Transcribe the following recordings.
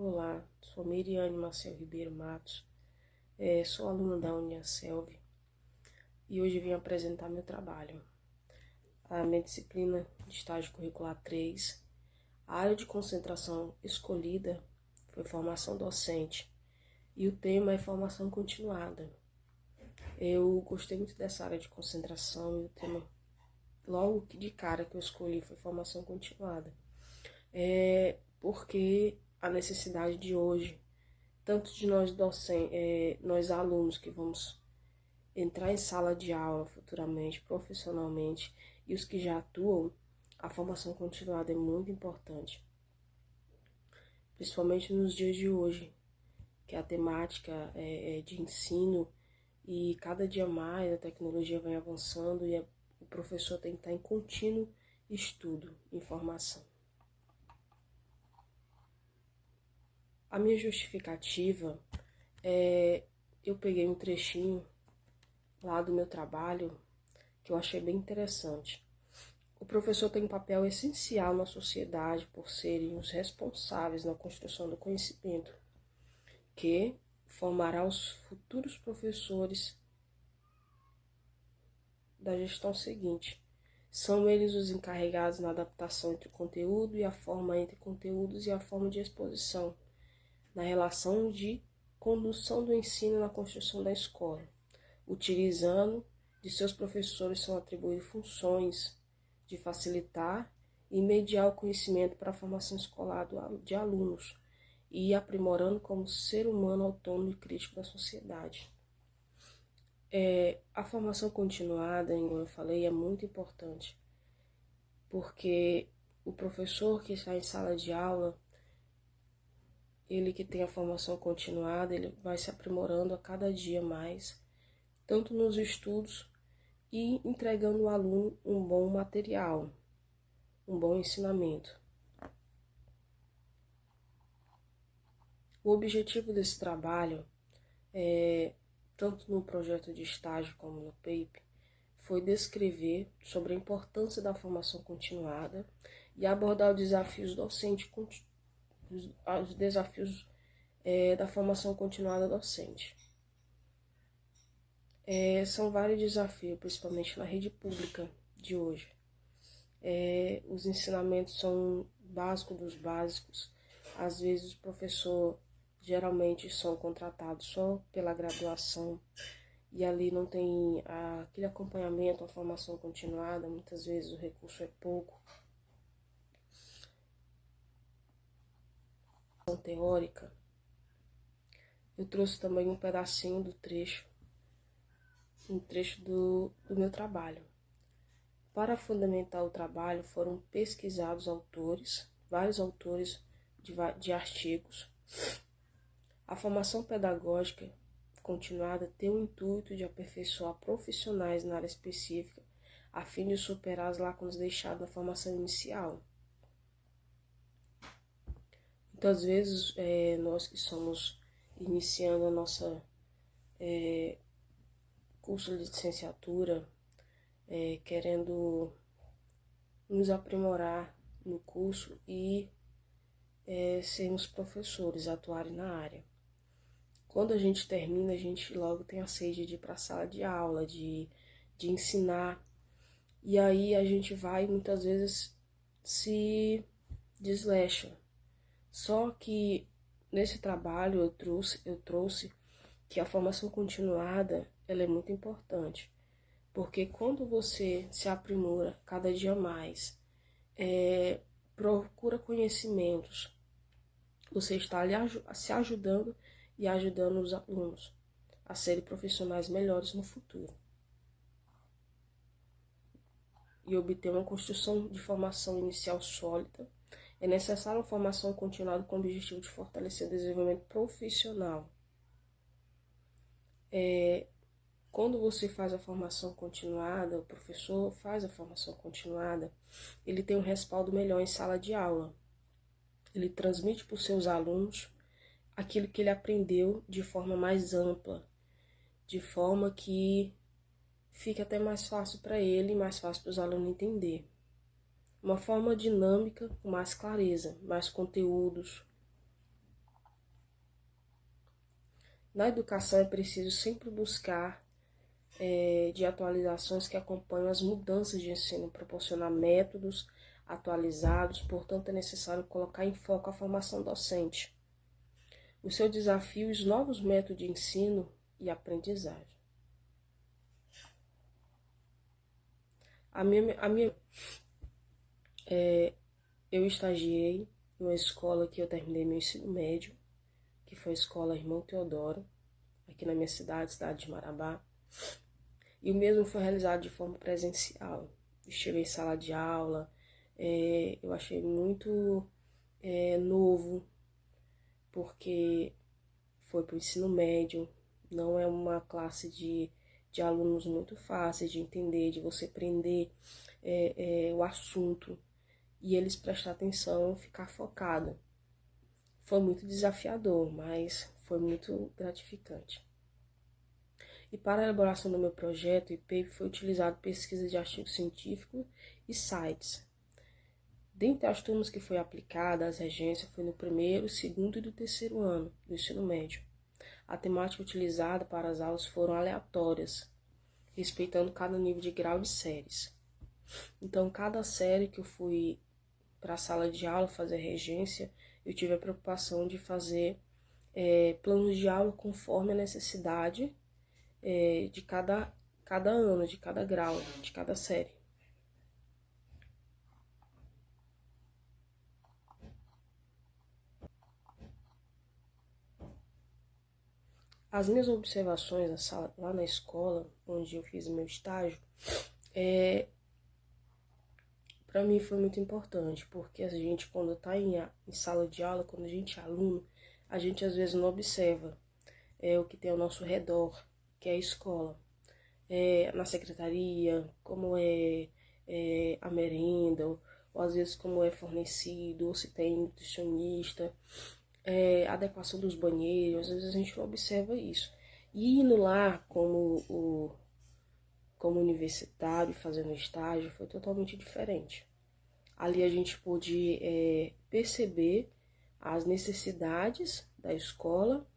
Olá, sou Miriane Maciel Ribeiro Matos, sou aluna da Uniaselv e hoje vim apresentar meu trabalho. A minha disciplina de estágio curricular 3, a área de concentração escolhida foi formação docente e o tema é formação continuada. Eu gostei muito dessa área de concentração e o tema, logo de cara que eu escolhi, foi formação continuada. Porque a necessidade de hoje, tanto de nós docentes, nós alunos que vamos entrar em sala de aula futuramente, profissionalmente, e os que já atuam, a formação continuada é muito importante. Principalmente nos dias de hoje, que a temática é de ensino e cada dia mais a tecnologia vem avançando e o professor tem que estar em contínuo estudo, informação. A minha justificativa eu peguei um trechinho lá do meu trabalho que eu achei bem interessante. O professor tem um papel essencial na sociedade por serem os responsáveis na construção do conhecimento, que formará os futuros professores da gestão seguinte. São eles os encarregados na adaptação entre o conteúdo e a forma entre conteúdos e a forma de exposição, na relação de condução do ensino na construção da escola, utilizando de seus professores são atribuídas funções de facilitar e mediar o conhecimento para a formação escolar de alunos e aprimorando como ser humano autônomo e crítico da sociedade. A formação continuada, como eu falei, é muito importante, porque o professor que está em sala de aula, ele que tem a formação continuada, ele vai se aprimorando a cada dia mais, tanto nos estudos e entregando ao aluno um bom material, um bom ensinamento. O objetivo desse trabalho, tanto no projeto de estágio como no PAPE, foi descrever sobre a importância da formação continuada e abordar os desafios docentes, os desafios da formação continuada docente. São vários desafios, principalmente na rede pública de hoje. Os ensinamentos são básicos dos básicos. Às vezes o professor geralmente são contratados só pela graduação e ali não tem aquele acompanhamento, a formação continuada, muitas vezes o recurso é pouco. Teórica, eu trouxe também um pedacinho do trecho, um trecho do meu trabalho. Para fundamentar o trabalho foram pesquisados autores, vários autores de artigos. A formação pedagógica continuada tem o intuito de aperfeiçoar profissionais na área específica, a fim de superar as lacunas deixadas na formação inicial. Muitas vezes, nós que estamos iniciando a nossa curso de licenciatura, querendo nos aprimorar no curso e sermos professores, atuarem na área. Quando a gente termina, a gente logo tem a sede de ir para a sala de aula, de ensinar, e aí a gente vai muitas vezes se desleixa. Só que nesse trabalho eu trouxe que a formação continuada ela é muito importante, porque quando você se aprimora cada dia mais, procura conhecimentos, você está ali se ajudando e ajudando os alunos a serem profissionais melhores no futuro. E obter uma construção de formação inicial sólida, é necessária uma formação continuada com o objetivo de fortalecer o desenvolvimento profissional. Quando você faz a formação continuada, o professor faz a formação continuada, ele tem um respaldo melhor em sala de aula. Ele transmite para os seus alunos aquilo que ele aprendeu de forma mais ampla, de forma que fica até mais fácil para ele e mais fácil para os alunos entender. Uma forma dinâmica, com mais clareza, mais conteúdos. Na educação é preciso sempre buscar de atualizações que acompanham as mudanças de ensino, proporcionar métodos atualizados, portanto é necessário colocar em foco a formação docente, o seu desafio e os novos métodos de ensino e aprendizagem. Eu estagiei numa escola que eu terminei meu ensino médio, que foi a escola Irmão Teodoro, aqui na minha cidade de Marabá. E o mesmo foi realizado de forma presencial. Estive em sala de aula, eu achei muito novo, porque foi para o ensino médio, não é uma classe de alunos muito fáceis de entender, de você prender o assunto e eles prestar atenção, ficar focado. Foi muito desafiador, mas foi muito gratificante. E para a elaboração do meu projeto, o IPEP foi utilizado pesquisa de artigos científicos e sites. Dentre as turmas que foi aplicada, as regências foi no primeiro, segundo e do terceiro ano do ensino médio. A temática utilizada para as aulas foram aleatórias, respeitando cada nível de grau de séries. Então, cada série que eu fui para a sala de aula fazer regência, eu tive a preocupação de fazer planos de aula conforme a necessidade de cada ano, de cada grau, de cada série. As minhas observações na sala, lá na escola, onde eu fiz meu estágio, para mim foi muito importante, porque a gente, quando está em sala de aula, quando a gente é aluno, a gente às vezes não observa o que tem ao nosso redor, que é a escola. Na secretaria, como a merenda, ou às vezes como é fornecido, ou se tem nutricionista, adequação dos banheiros, às vezes a gente não observa isso. E indo lá como universitário, fazendo estágio, foi totalmente diferente. Ali a gente pôde perceber as necessidades da escola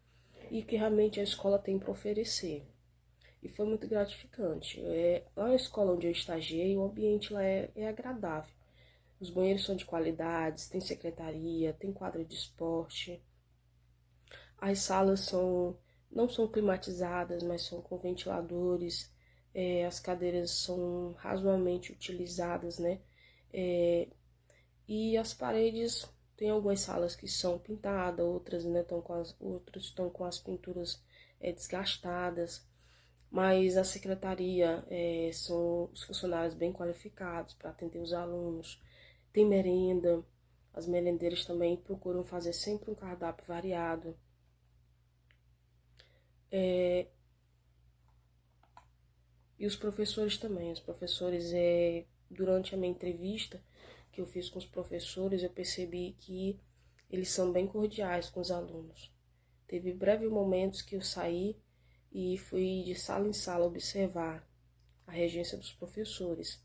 e o que realmente a escola tem para oferecer. E foi muito gratificante. Lá na escola onde eu estagiei, o ambiente lá é agradável. Os banheiros são de qualidade, tem secretaria, tem quadra de esporte. As salas não são climatizadas, mas são com ventiladores. As cadeiras são razoavelmente utilizadas, né? E as paredes, tem algumas salas que são pintadas, outras estão com as pinturas desgastadas. Mas a secretaria são os funcionários bem qualificados para atender os alunos. Tem merenda, as merendeiras também procuram fazer sempre um cardápio variado. E os professores também. Os professores, durante a minha entrevista que eu fiz com os professores, eu percebi que eles são bem cordiais com os alunos. Teve breves momentos que eu saí e fui de sala em sala observar a regência dos professores.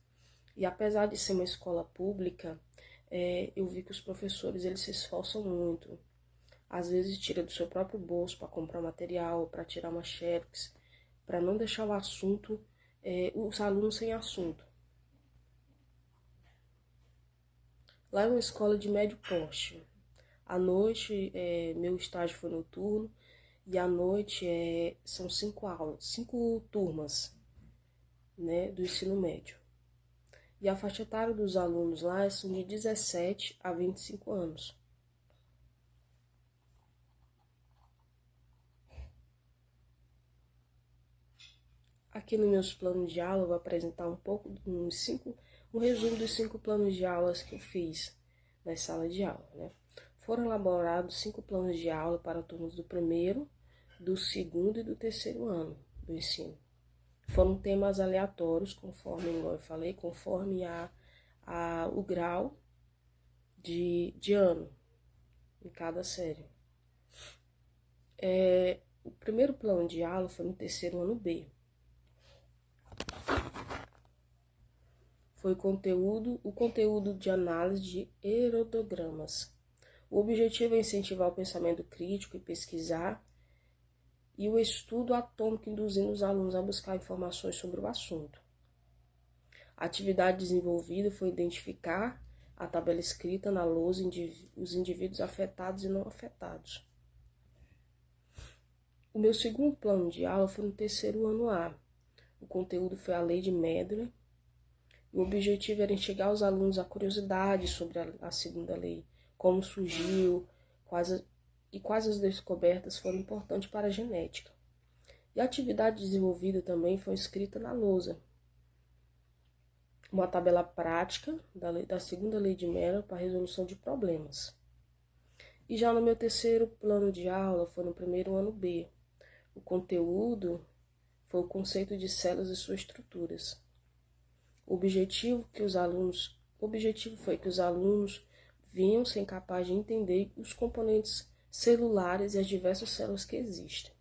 E apesar de ser uma escola pública, eu vi que os professores eles se esforçam muito. Às vezes tira do seu próprio bolso para comprar material, para tirar uma xerox, para não deixar o assunto, os alunos sem assunto. Lá é uma escola de médio porte. À noite, meu estágio foi noturno, e à noite são 5 aulas, 5 turmas, né, do ensino médio. E a faixa etária dos alunos lá são de 17 a 25 anos. Aqui nos meus planos de aula eu vou apresentar um resumo dos 5 planos de aulas que eu fiz na sala de aula, né? Foram elaborados 5 planos de aula para turmas do primeiro, do segundo e do terceiro ano do ensino. Foram temas aleatórios, conforme, igual eu falei, conforme o grau de ano em cada série. O primeiro plano de aula foi no terceiro ano B. Foi o conteúdo de análise de herodogramas. O objetivo é incentivar o pensamento crítico e pesquisar e o estudo atômico induzindo os alunos a buscar informações sobre o assunto. A atividade desenvolvida foi identificar a tabela escrita na lousa os indivíduos afetados e não afetados. O meu segundo plano de aula foi no terceiro ano A. O conteúdo foi a lei de Medley. O objetivo era instigar os alunos a curiosidade sobre a segunda lei, como surgiu, quais as descobertas foram importantes para a genética. E a atividade desenvolvida também foi escrita na lousa. Uma tabela prática da segunda lei de Medley para a resolução de problemas. E já no meu terceiro plano de aula foi no primeiro ano B. O conteúdo foi o conceito de células e suas estruturas. O objetivo foi que os alunos vinham ser capazes de entender os componentes celulares e as diversas células que existem.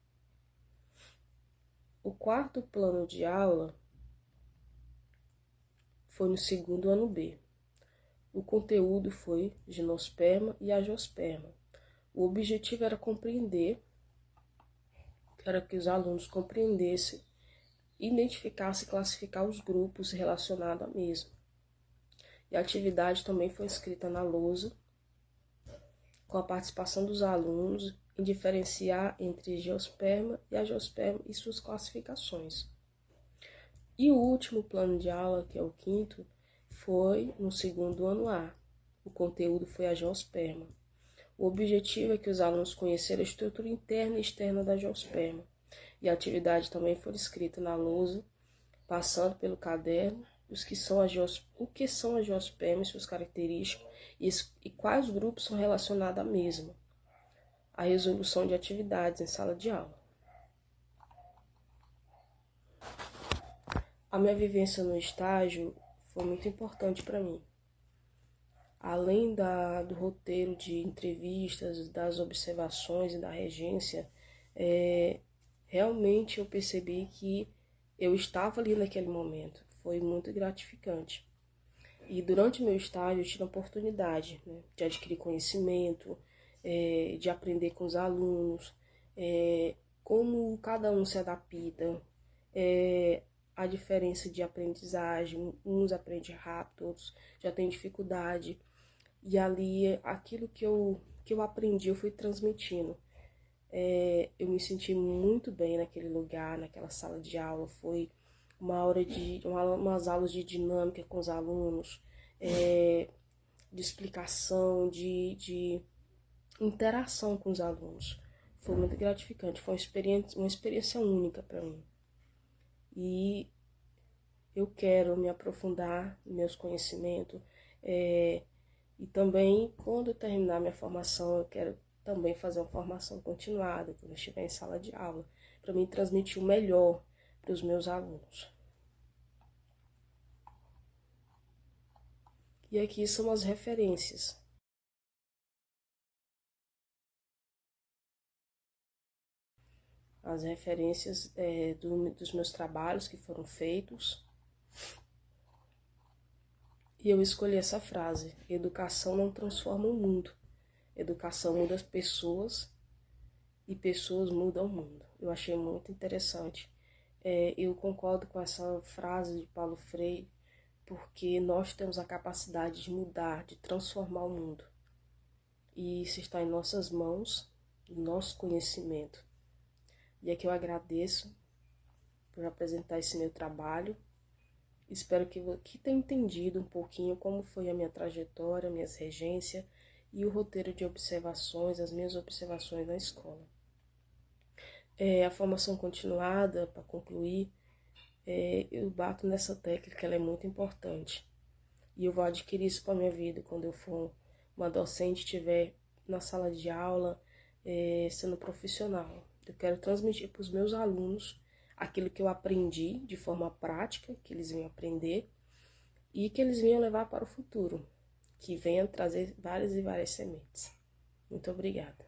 O quarto plano de aula foi no segundo ano B. O conteúdo foi gimnosperma e agiosperma. O objetivo era que os alunos compreendessem, identificassem e classificar os grupos relacionados à mesma. E a atividade também foi escrita na lousa, com a participação dos alunos em diferenciar entre geosperma e agiosperma e suas classificações. E o último plano de aula, que é o quinto, foi no segundo ano A. O conteúdo foi a geosperma. O objetivo é que os alunos conheceram a estrutura interna e externa da geosperma. E a atividade também foi escrita na lousa, passando pelo caderno, o que são a geosperma e suas características e quais grupos são relacionados à mesma. A resolução de atividades em sala de aula. A minha vivência no estágio foi muito importante para mim. Além do roteiro de entrevistas, das observações e da regência, realmente eu percebi que eu estava ali naquele momento. Foi muito gratificante. E durante o meu estágio eu tive a oportunidade, né, de adquirir conhecimento, de aprender com os alunos, como cada um se adapta, a diferença de aprendizagem, uns aprendem rápido, outros já têm dificuldade. E ali, aquilo que eu aprendi, eu fui transmitindo. Eu me senti muito bem naquele lugar, naquela sala de aula. Foi umas aulas de dinâmica com os alunos, de explicação, de interação com os alunos. Foi muito gratificante, foi uma experiência única para mim. E eu quero me aprofundar nos meus conhecimentos, e também, quando eu terminar minha formação, eu quero também fazer uma formação continuada, quando eu estiver em sala de aula, para mim transmitir o melhor para os meus alunos. E aqui são as referências. As referências dos meus trabalhos que foram feitos. E eu escolhi essa frase: educação não transforma o mundo. Educação muda as pessoas e pessoas mudam o mundo. Eu achei muito interessante. Eu concordo com essa frase de Paulo Freire, porque nós temos a capacidade de mudar, de transformar o mundo. E isso está em nossas mãos, em nosso conhecimento. E aqui eu agradeço por apresentar esse meu trabalho. Espero que tenha entendido um pouquinho como foi a minha trajetória, minhas regências e o roteiro de observações, as minhas observações na escola. A formação continuada, para concluir, eu bato nessa tecla que ela é muito importante. E eu vou adquirir isso para a minha vida quando eu for uma docente, estiver na sala de aula, sendo profissional. Eu quero transmitir para os meus alunos aquilo que eu aprendi de forma prática, que eles venham aprender e que eles venham levar para o futuro, que venham trazer várias e várias sementes. Muito obrigada.